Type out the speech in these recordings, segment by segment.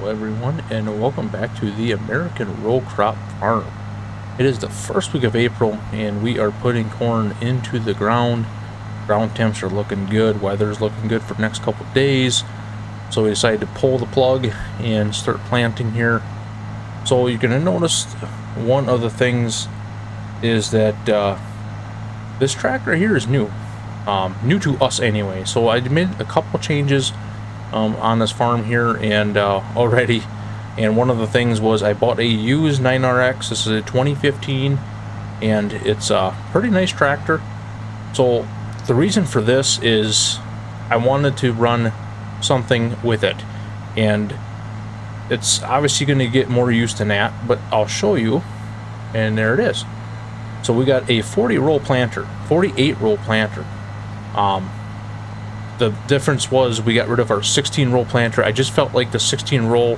everyone, and welcome back to the American Row Crop Farm. It is the first week of April, and we are putting corn into the ground. Ground temps are looking good, weather's looking good for the next couple of days, so we decided to pull the plug and start planting here. So you're going to notice one of the things is that this tractor here is new to us anyway. So I made a couple changes on this farm here and already, and one of the things was I bought a used 9RX. This is a 2015 and it's a pretty nice tractor. So the reason for this is I wanted to run something with it, and it's obviously going to get more used to that, but I'll show you. And there it is. So we got a 48 roll planter. The difference was we got rid of our 16 roll planter. I just felt like the 16 roll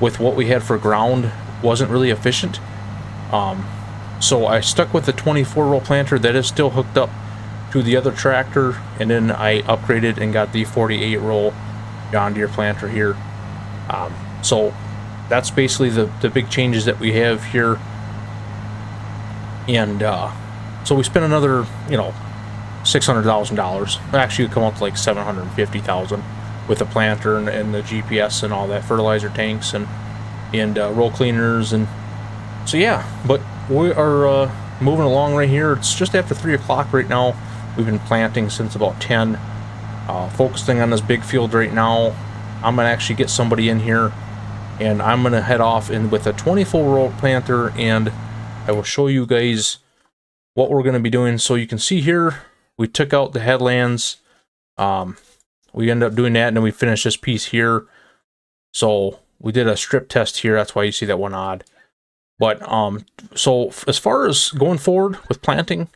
with what we had for ground wasn't really efficient. So I stuck with the 24 roll planter that is still hooked up to the other tractor, and then I upgraded and got the 48 roll John Deere planter here. So that's basically the big changes that we have here. And so we spent another, $600,000. Actually, it come up to like $750,000 with the planter and the GPS and all that, fertilizer tanks and roll cleaners. And so yeah, but we are moving along right here. It's just after 3 o'clock right now. We've been planting since about 10, focusing on this big field right now. I'm gonna actually get somebody in here, and I'm gonna head off in with a 24 roll planter, and I will show you guys what we're going to be doing. So you can see here, we took out the headlands. We ended up doing that, and then we finished this piece here. So we did a strip test here. That's why you see that one odd. But so as far as going forward with planting,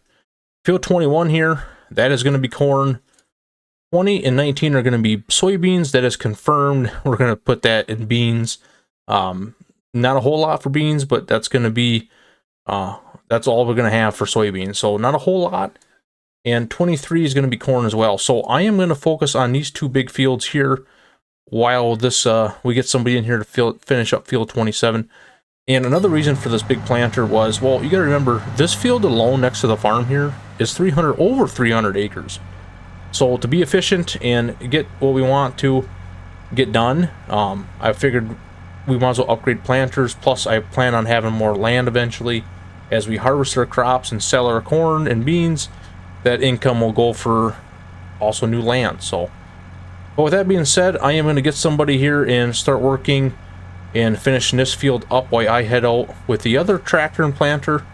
field 21 here, that is going to be corn. 20 and 19 are going to be soybeans. That is confirmed. We're going to put that in beans. Not a whole lot for beans, but that's going to be that's all we're going to have for soybeans. So not a whole lot. And 23 is going to be corn as well. So I am going to focus on these two big fields here while this we get somebody in here to finish up field 27. And another reason for this big planter was, well, you got to remember, this field alone next to the farm here is over 300 acres. So to be efficient and get what we want to get done, I figured we might as well upgrade planters. Plus, I plan on having more land eventually. As we harvest our crops and sell our corn and beans, that income will go for also new land. So, but with that being said, I am going to get somebody here and start working and finishing this field up while I head out with the other tractor and planter.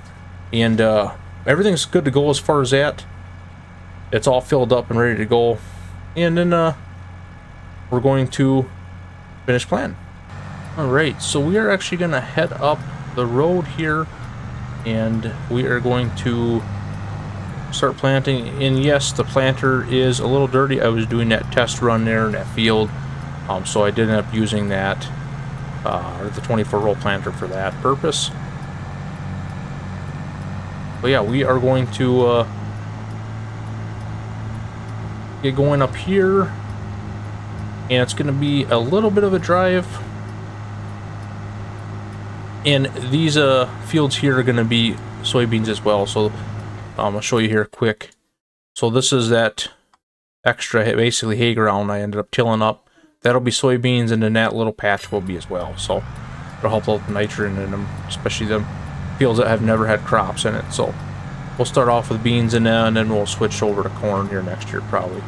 And everything's good to go as far as that. It's all filled up and ready to go. And then we're going to finish planting. Alright, so we are actually going to head up the road here, and we are going to start planting. And yes, the planter is a little dirty. I was doing that test run there in that field, so I did end up using that, the 24 roll planter for that purpose. But yeah, we are going to get going up here, and it's going to be a little bit of a drive. And these fields here are going to be soybeans as well. So I'll show you here quick. So this is that extra, basically, hay ground I ended up tilling up. That'll be soybeans, and then that little patch will be as well. So it'll help out the nitrogen in them, especially them fields that have never had crops in it. So we'll start off with beans, and then we'll switch over to corn here next year probably.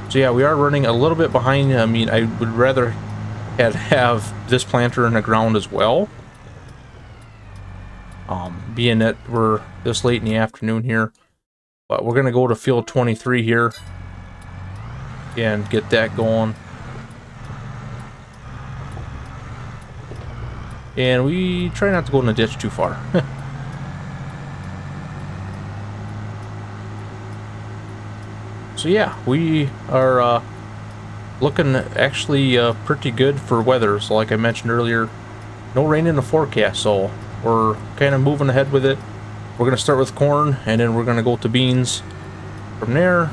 So yeah, we are running a little bit behind. I mean, I would rather have this planter in the ground as well, being that we're this late in the afternoon here. But we're gonna go to field 23 here and get that going. And we try not to go in the ditch too far. So yeah, we are looking actually pretty good for weather. So like I mentioned earlier, no rain in the forecast, so we're kind of moving ahead with it. We're going to start with corn, and then we're going to go to beans from there.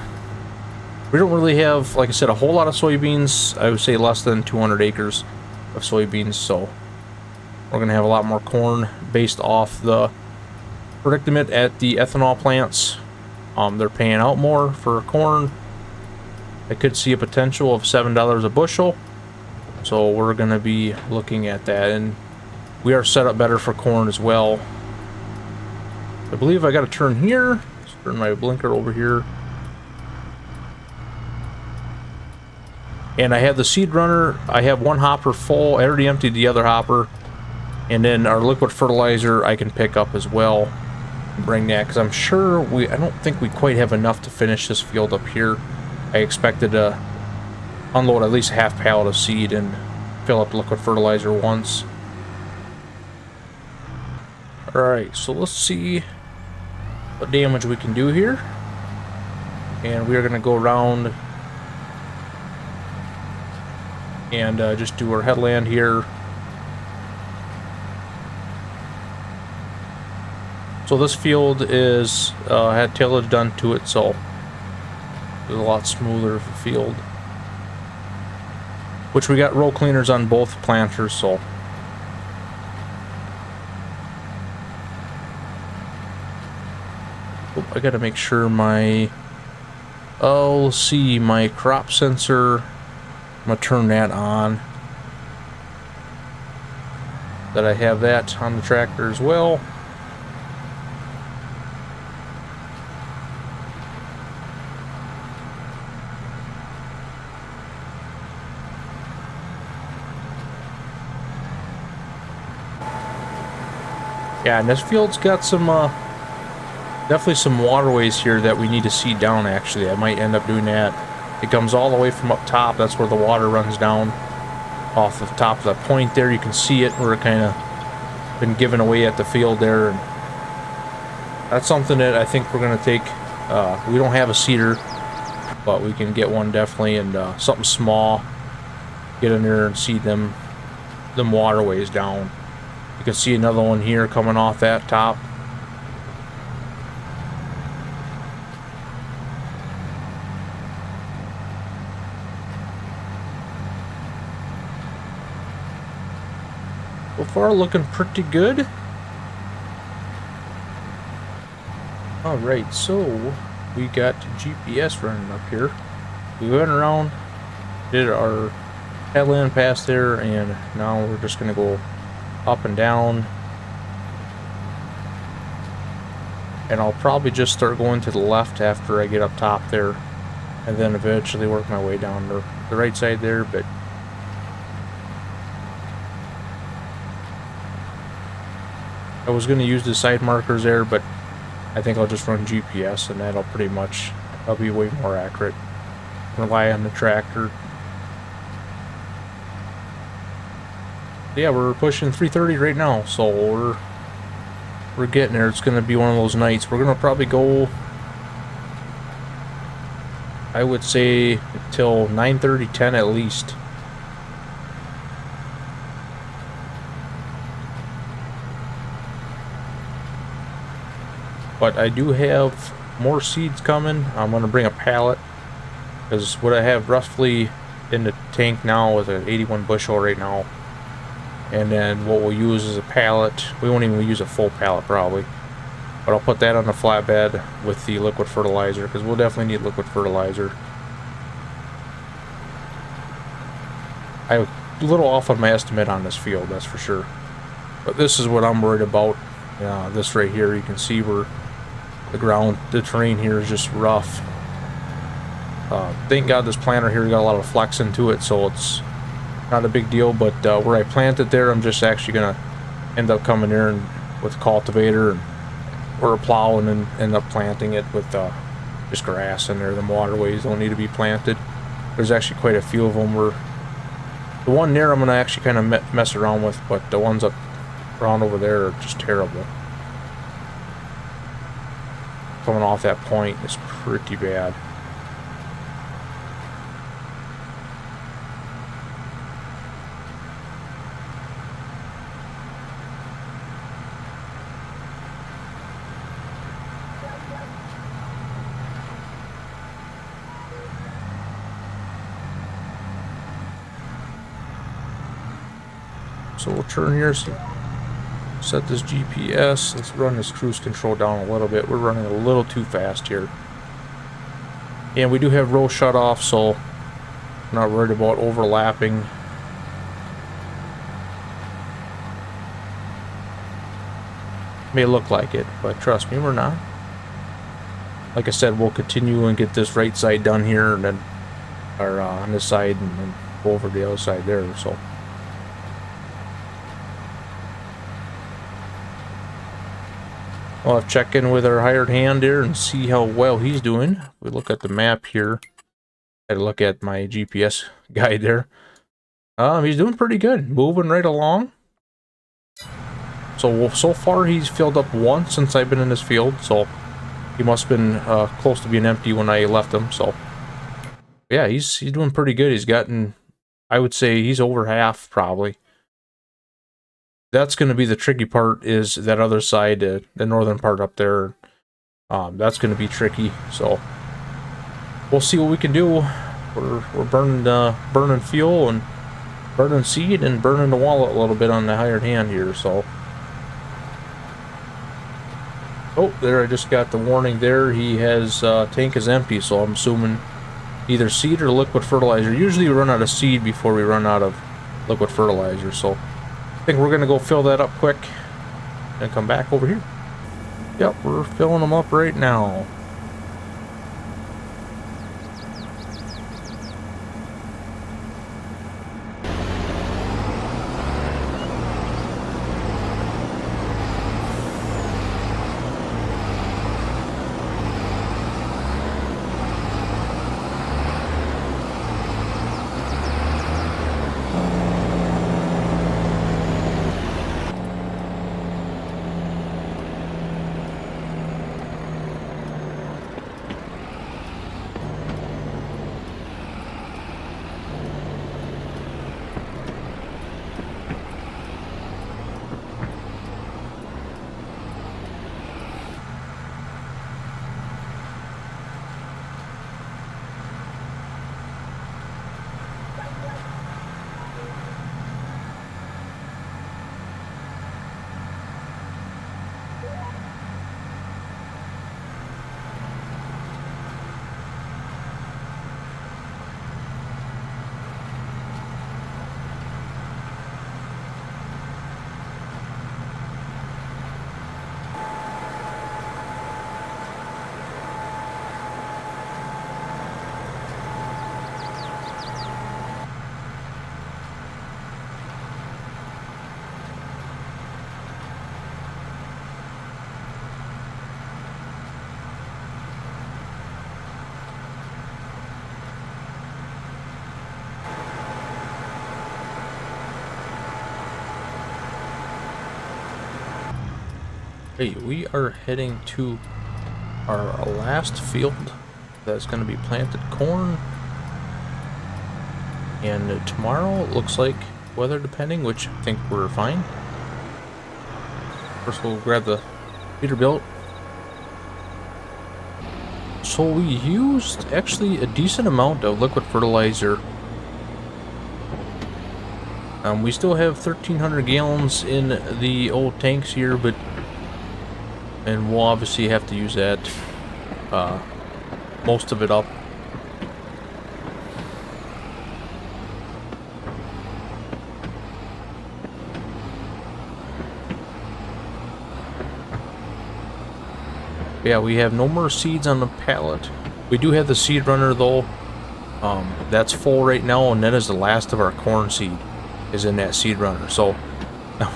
We don't really have, like I said, a whole lot of soybeans. I would say less than 200 acres of soybeans, so we're going to have a lot more corn based off the predicament at the ethanol plants. They're paying out more for corn. I could see a potential of $7 a bushel, so we're going to be looking at that, and we are set up better for corn as well. I believe I got to turn here. Let's turn my blinker over here. And I have the seed runner. I have one hopper full. I already emptied the other hopper. And then our liquid fertilizer I can pick up as well and bring that, because I'm sure I don't think we quite have enough to finish this field up here. I expected to unload at least a half pallet of seed and fill up liquid fertilizer once. Alright, so let's see what damage we can do here. And we are going to go around and just do our headland here. So this field is had tillage done to it, so it's a lot smoother of a field. Which we got row cleaners on both planters, so I gotta make sure my let's see, my crop sensor, I'm gonna turn that on, that I have that on the tractor as well. Yeah, and this field's got some definitely some waterways here that we need to seed down. Actually, I might end up doing that. It comes all the way from up top. That's where the water runs down off the top of the point there. You can see it where it kind of been given away at the field there. And that's something that I think we're going to take. We don't have a seeder, but we can get one definitely, and something small. Get in there and seed them waterways down. You can see another one here coming off that top. So far, looking pretty good. Alright, so we got GPS running up here. We went around, did our headland pass there, and now we're just going to go up and down. And I'll probably just start going to the left after I get up top there, and then eventually work my way down the right side there. But I was going to use the side markers there, but I think I'll just run GPS, and that'll be way more accurate. Rely on the tractor. Yeah, we're pushing 3:30 right now, so we're getting there. It's going to be one of those nights. We're going to probably go, I would say, till 9:30, 10 at least. But I do have more seeds coming. I'm going to bring a pallet, because what I have roughly in the tank now is an 81 bushel right now. And then what we'll use is a pallet. We won't even use a full pallet probably, but I'll put that on the flatbed with the liquid fertilizer, because we'll definitely need liquid fertilizer. I'm a little off on my estimate on this field, that's for sure. But this is what I'm worried about. This right here, you can see where the terrain here is just rough. Thank God this planter here got a lot of flex into it, so it's not a big deal. But where I planted there, I'm just actually gonna end up coming there and with a cultivator or a plow, and then end up planting it with just grass in there. The waterways don't need to be planted. There's actually quite a few of them. The one there I'm gonna actually kind of mess around with, but the ones up around over there are just terrible. Coming off that point is pretty bad. So we'll turn here, set this GPS. Let's run this cruise control down a little bit. We're running a little too fast here. And we do have row shut off, so I'm not worried about overlapping. May look like it, but trust me, we're not. Like I said, we'll continue and get this right side done here, and then, or on this side, and then go over the other side there. So, I'll have to check in with our hired hand here and see how well he's doing. We look at the map here. I had to look at my GPS guide there. He's doing pretty good, moving right along. So far he's filled up once since I've been in this field, so he must have been close to being empty when I left him. So yeah, he's doing pretty good. He's gotten, I would say he's over half probably. That's going to be the tricky part, is that other side, the northern part up there. That's going to be tricky. So we'll see what we can do. We're burning fuel and burning seed and burning the wallet a little bit on the hired hand here. So. Oh, there, I just got the warning there. He has, tank is empty, so I'm assuming either seed or liquid fertilizer. Usually we run out of seed before we run out of liquid fertilizer, so I think we're going to go fill that up quick and come back over here. Yep, we're filling them up right now. Hey, we are heading to our last field that's going to be planted corn. And tomorrow, it looks like, weather depending, which I think we're fine. First we'll grab the Peterbilt. So we used actually a decent amount of liquid fertilizer. We still have 1,300 gallons in the old tanks here, and we'll obviously have to use that, most of it up. Yeah, we have no more seeds on the pallet. We do have the seed runner though. That's full right now, and that is the last of our corn seed is in that seed runner. So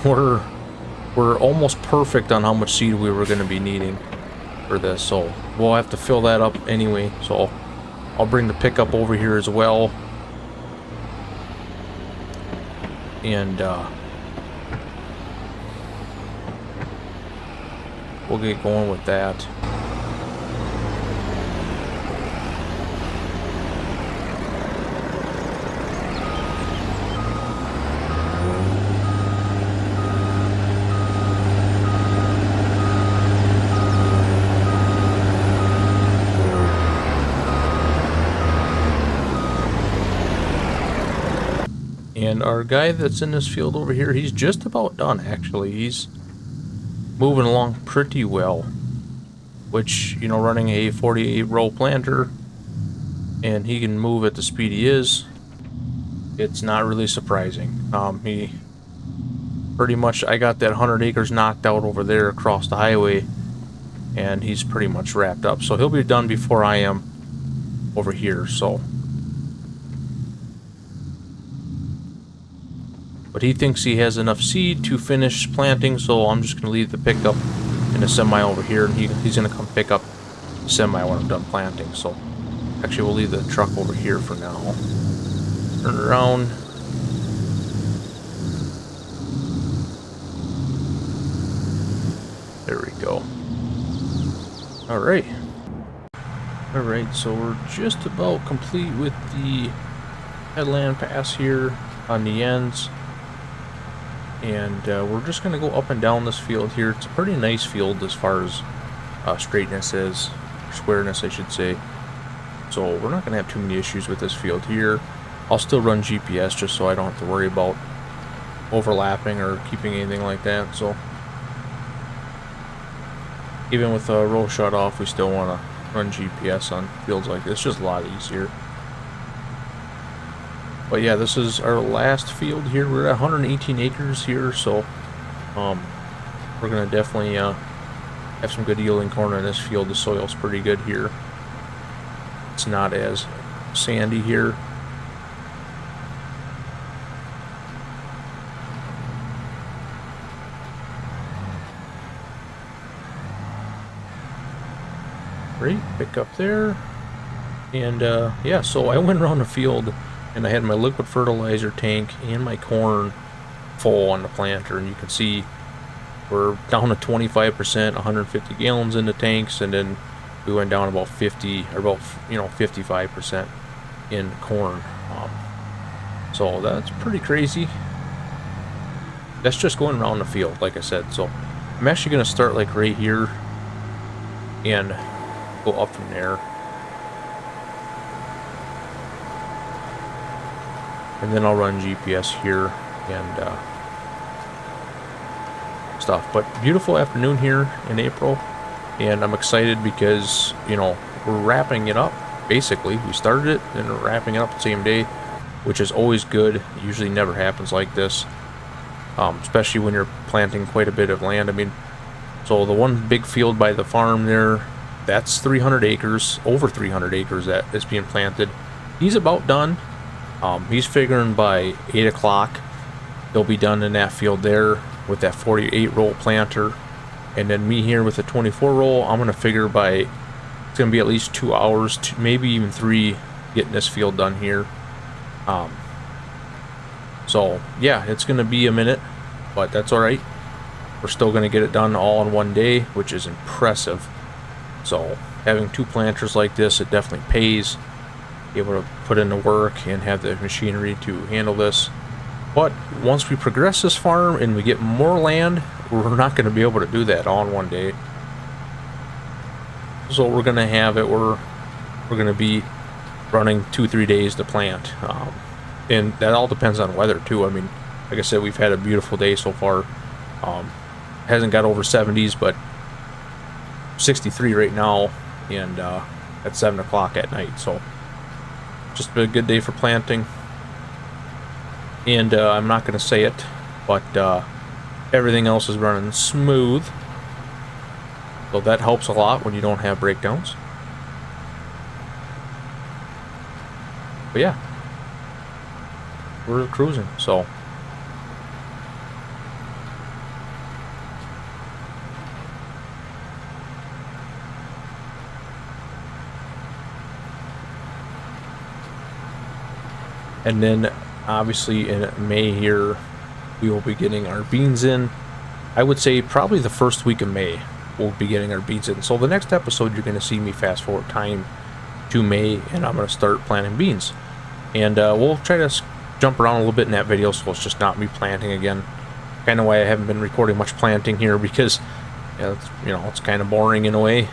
we're almost perfect on how much seed we were going to be needing for this. So we'll have to fill that up anyway. So I'll bring the pickup over here as well. And we'll get going with that. And our guy that's in this field over here, he's just about done, actually. He's moving along pretty well. Which, you know, running a 48 row planter, and he can move at the speed he is, it's not really surprising. He pretty much, I got that 100 acres knocked out over there across the highway, and he's pretty much wrapped up. So he'll be done before I am over here, so. But he thinks he has enough seed to finish planting, so I'm just going to leave the pickup in a semi over here, and he's going to come pick up the semi when I'm done planting. So actually we'll leave the truck over here for now. Turn around. There we go. Alright. Alright, so we're just about complete with the headland pass here on the ends. And we're just going to go up and down this field here. It's a pretty nice field as far as straightness is, squareness I should say. So we're not going to have too many issues with this field here. I'll still run GPS just so I don't have to worry about overlapping or keeping anything like that. So even with a row shut off, we still want to run GPS on fields like this. It's just a lot easier. But yeah, this is our last field here. We're at 118 acres here, so we're gonna definitely have some good yielding corn in this field. The soil's pretty good here. It's not as sandy here. Great, pick up there. And yeah, so I went around the field and I had my liquid fertilizer tank and my corn full on the planter, and you can see we're down to 25%, 150 gallons in the tanks, and then we went down about 50 or about 55% in corn. So that's pretty crazy. That's just going around the field, like I said. So I'm actually going to start like right here and go up from there. And then I'll run GPS here and stuff. But beautiful afternoon here in April, and I'm excited because, you know, we're wrapping it up. Basically, we started it and we're wrapping it up the same day, which is always good. It usually never happens like this, especially when you're planting quite a bit of land. I mean, so the one big field by the farm there, that's 300 acres, over 300 acres that is being planted. He's about done. He's figuring by 8 o'clock they'll be done in that field there with that 48 roll planter, and then me here with the 24 roll, I'm gonna figure by, it's gonna be at least 2 hours, maybe even 3, getting this field done here. So yeah, it's gonna be a minute, but that's all right. We're still gonna get it done all in one day, which is impressive. So having 2 planters like this, it definitely pays. Be able to put in the work and have the machinery to handle this. But once we progress this farm and we get more land, we're not going to be able to do that all in one day. So we're going to have it, we're going to be running 2-3 days to plant, and that all depends on weather too. I mean, like I said, we've had a beautiful day so far. Hasn't got over 70s, but 63 right now, and at 7 o'clock at night. So just been a good day for planting. And I'm not going to say it, but everything else is running smooth. So that helps a lot when you don't have breakdowns. But yeah, we're cruising, so. And then obviously in May here, we will be getting our beans in. I would say probably the first week of May, we'll be getting our beans in. So the next episode, you're going to see me fast forward time to May, and I'm going to start planting beans. And we'll try to jump around a little bit in that video, so it's just not me planting again. Kind of why I haven't been recording much planting here, because it's kind of boring in a way.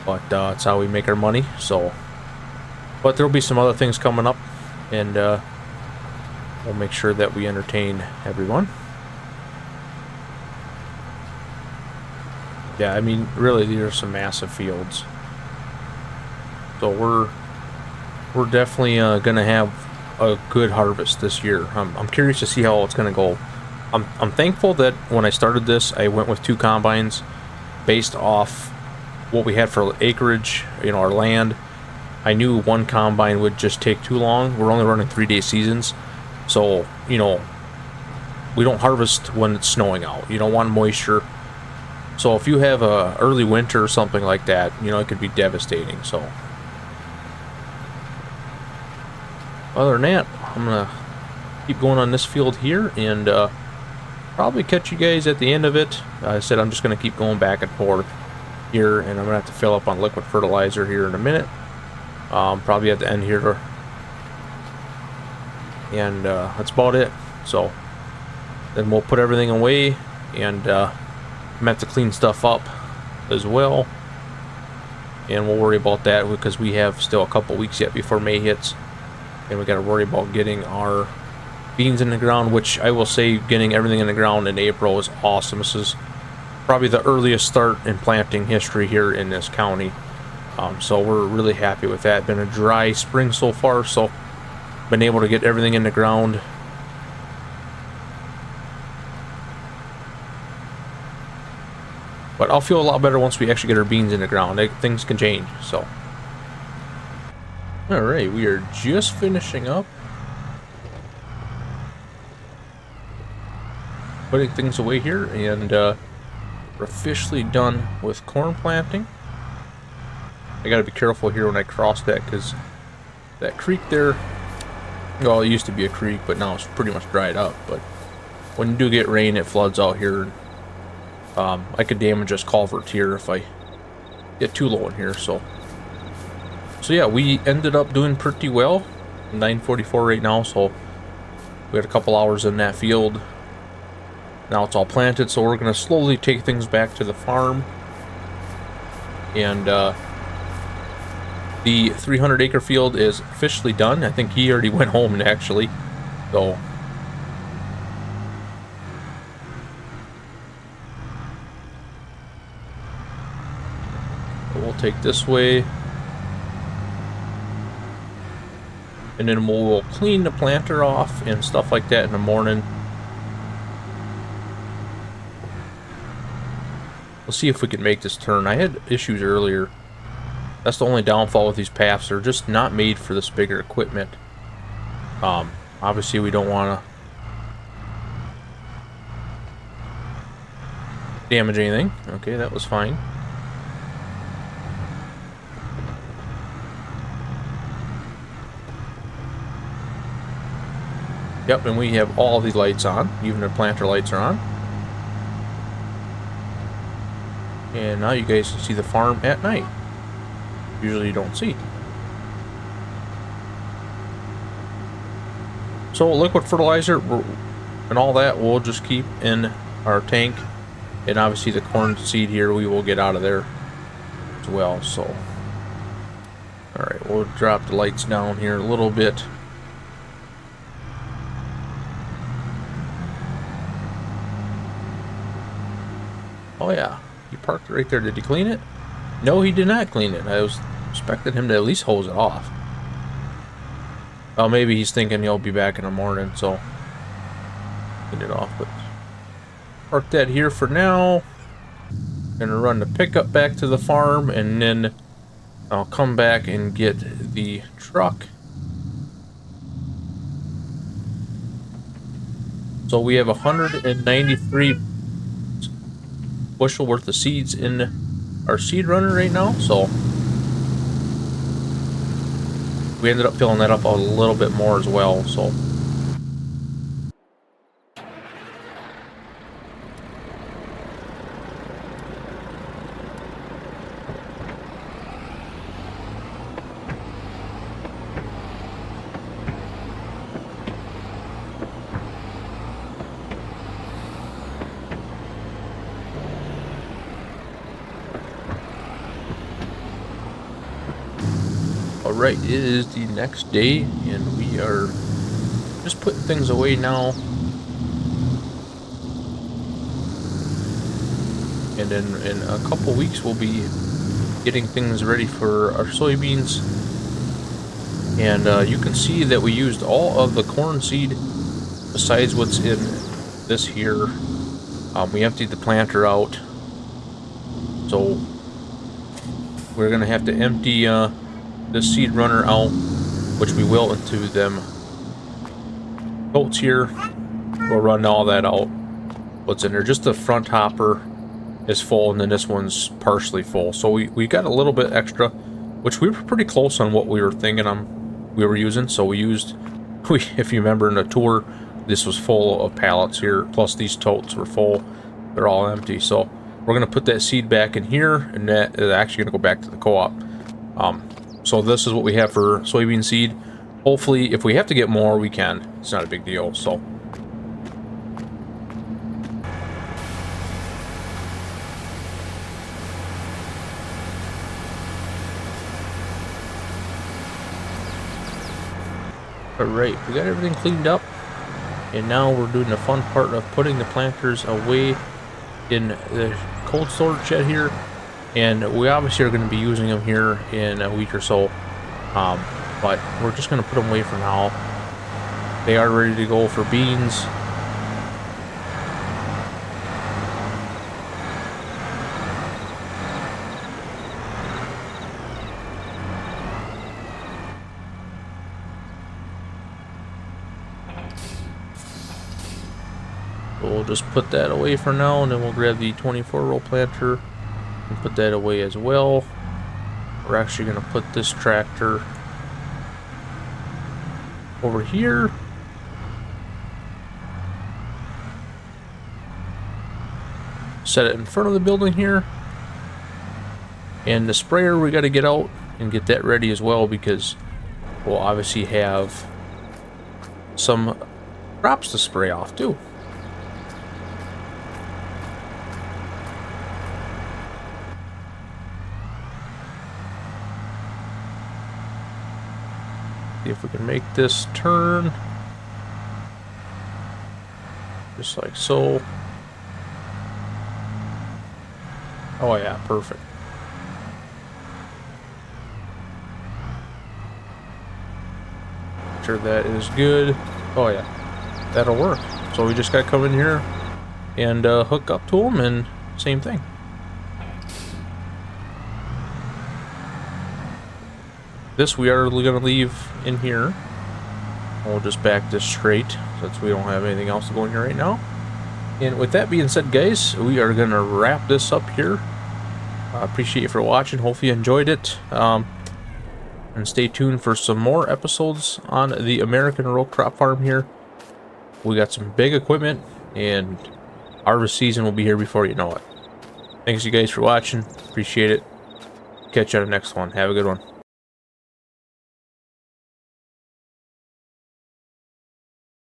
But it's how we make our money. So, but there'll be some other things coming up. And we'll make sure that we entertain everyone. Yeah, I mean, really, these are some massive fields. So we're definitely gonna have a good harvest this year. I'm curious to see how it's gonna go. I'm thankful that when I started this, I went with 2 combines based off what we had for acreage, you know, our land. I knew 1 combine would just take too long. We're only running 3-day seasons, so you know, we don't harvest when it's snowing out. You don't want moisture. So if you have a early winter or something like that, you know, it could be devastating. So other than that, I'm gonna keep going on this field here and probably catch you guys at the end of it. I said I'm just gonna keep going back and forth here, and I'm gonna have to fill up on liquid fertilizer here in a minute. Probably at the end here, and that's about it. So then we'll put everything away, and I'm gonna have to clean stuff up as well, and we'll worry about that because we have still a couple weeks yet before May hits, and we got to worry about getting our beans in the ground, which I will say getting everything in the ground in April is awesome. This is probably the earliest start in planting history here in this county, so we're really happy with that. Been a dry spring so far, so been able to get everything in the ground. But I'll feel a lot better once we actually get our beans in the ground. Things can change, so. Alright, we are just finishing up. Putting things away here, and we're officially done with corn planting. I gotta be careful here when I cross that, because that creek there, well, it used to be a creek, but now it's pretty much dried up. But when you do get rain, it floods out here. I could damage this culvert here if I get too low in here. So yeah, we ended up doing pretty well. 9:44 right now, so we had a couple hours in that field. Now it's all planted, so we're gonna slowly take things back to the farm. And the 300-acre field is officially done. I think he already went home actually, so. We'll take this way, and then we'll clean the planter off and stuff like that in the morning. We'll see if we can make this turn. I had issues earlier. That's the only downfall with these paths. They're just not made for this bigger equipment. Obviously we don't want to damage anything. Okay, that was fine. Yep, and we have all the lights on. Even the planter lights are on. And now you guys can see the farm at night. Usually you don't see. So liquid fertilizer and all that we'll just keep in our tank. And obviously the corn seed here we will get out of there as well. So, alright, we'll drop the lights down here a little bit. Oh yeah, he parked right there. Did he clean it? No, he did not clean it. I was expecting him to at least hose it off. Well, maybe he's thinking he'll be back in the morning, so clean it off. But park that here for now. Gonna run the pickup back to the farm, and then I'll come back and get the truck. So we have 193 bushel worth of seeds in our seed runner right now, so we ended up filling that up a little bit more as well. So alright, it is the next day, and we are just putting things away now. And then in a couple weeks, we'll be getting things ready for our soybeans. And you can see that we used all of the corn seed besides what's in this here. We emptied the planter out. So we're going to have to empty this seed runner out, which we will into them totes here. We'll run all that out. What's in there? Just the front hopper is full, and then this one's partially full. So we got a little bit extra, which we were pretty close on what we were thinking we were using. So we used, if you remember in the tour, this was full of pallets here, plus these totes were full. They're all empty. So we're gonna put that seed back in here, and that is actually gonna go back to the co-op. So this is what we have for soybean seed. Hopefully, if we have to get more, we can. It's not a big deal. So. Alright, we got everything cleaned up, and now we're doing the fun part of putting the planters away in the cold storage shed here, and we obviously are going to be using them here in a week or so, but we're just going to put them away for now. They are ready to go for beans. We'll just put that away for now, and then we'll grab the 24-row planter and put that away as well. We're actually going to put this tractor over here. Set it in front of the building here. And the sprayer we got to get out and get that ready as well, because we'll obviously have some crops to spray off too. See if we can make this turn. Just like so. Oh yeah, perfect. Sure that is good. Oh yeah, that'll work. So we just gotta come in here and hook up to them, and same thing. This we are going to leave in here. We'll just back this straight since we don't have anything else to go in here right now. And with that being said, guys, we are going to wrap this up here. I appreciate you for watching. Hopefully you enjoyed it. And stay tuned for some more episodes on the American row crop farm here. We got some big equipment, and harvest season will be here before you know it. Thanks you guys for watching. Appreciate it. Catch you on the next one. Have a good one.